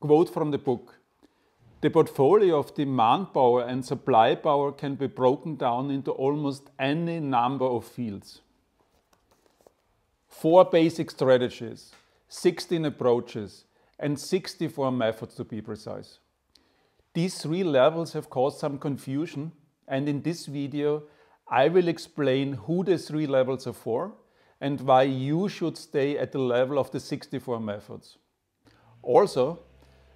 Quote from the book: "The portfolio of demand power and supply power can be broken down into almost any number of fields. 4 basic strategies, 16 approaches, and 64 methods to be precise. These 3 levels have caused some confusion, and in this video I will explain who the 3 levels are for and why you should stay at the level of the 64 methods. Also,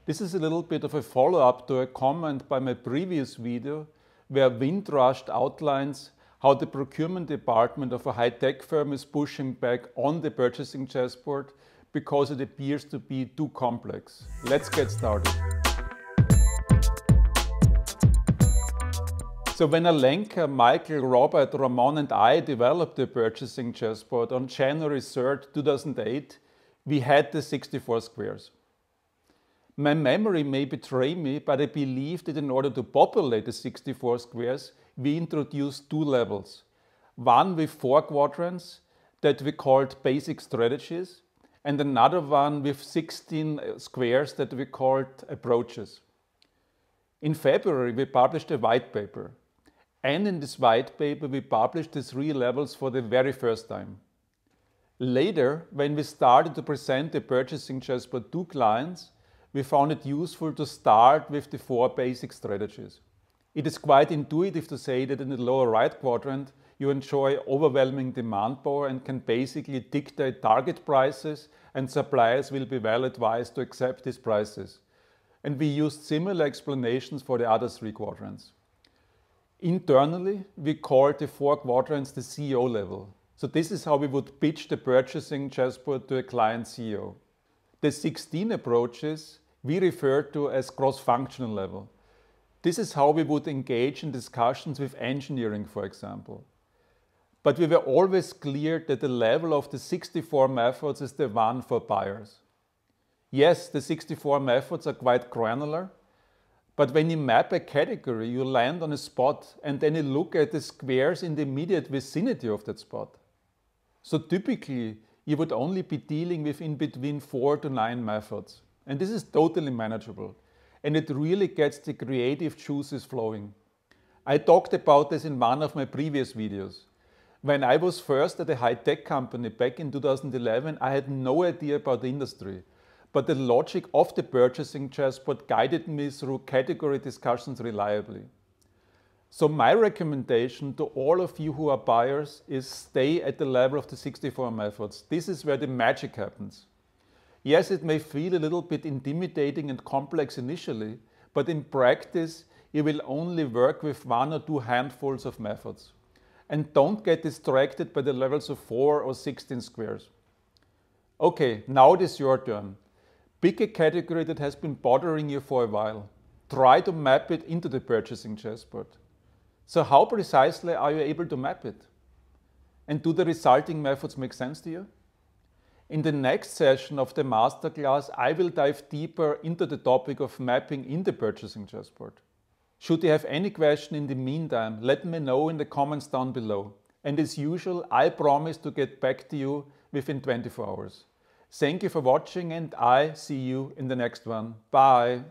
this is a little bit of a follow-up to a comment by my previous video where Windrushed outlines how the procurement department of a high-tech firm is pushing back on the purchasing chessboard because it appears to be too complex. Let's get started. So when Alenka, Michael, Robert, Ramon and I developed the purchasing chessboard on January 3rd, 2008, we had the 64 squares. My memory may betray me, but I believe that in order to populate the 64 squares, we introduced 2 levels. One with 4 quadrants that we called basic strategies, and another one with 16 squares that we called approaches. In February, we published a white paper. And in this white paper, we published the 3 levels for the very first time. Later, when we started to present the purchasing chessboard to clients, we found it useful to start with the 4 basic strategies. It is quite intuitive to say that in the lower right quadrant, you enjoy overwhelming demand power and can basically dictate target prices, and suppliers will be well advised to accept these prices. And we used similar explanations for the other 3 quadrants. Internally, we called the 4 quadrants the CEO level. So this is how we would pitch the purchasing chessboard to a client CEO. The 16 approaches we refer to as cross-functional level. This is how we would engage in discussions with engineering, for example. But we were always clear that the level of the 64 methods is the one for buyers. Yes, the 64 methods are quite granular, but when you map a category, you land on a spot and then you look at the squares in the immediate vicinity of that spot. So typically, you would only be dealing with in between 4 to 9 methods. And this is totally manageable. And it really gets the creative juices flowing. I talked about this in one of my previous videos. When I was first at a high-tech company back in 2011, I had no idea about the industry. But the logic of the purchasing chessboard guided me through category discussions reliably. So my recommendation to all of you who are buyers is stay at the level of the 64 methods. This is where the magic happens. Yes, it may feel a little bit intimidating and complex initially, but in practice, you will only work with 1 or 2 handfuls of methods. And don't get distracted by the levels of 4 or 16 squares. Okay, now it is your turn. Pick a category that has been bothering you for a while. Try to map it into the purchasing chessboard. So how precisely are you able to map it? And do the resulting methods make sense to you? In the next session of the masterclass, I will dive deeper into the topic of mapping in the purchasing chessboard. Should you have any question in the meantime, let me know in the comments down below. And as usual, I promise to get back to you within 24 hours. Thank you for watching and I see you in the next one. Bye!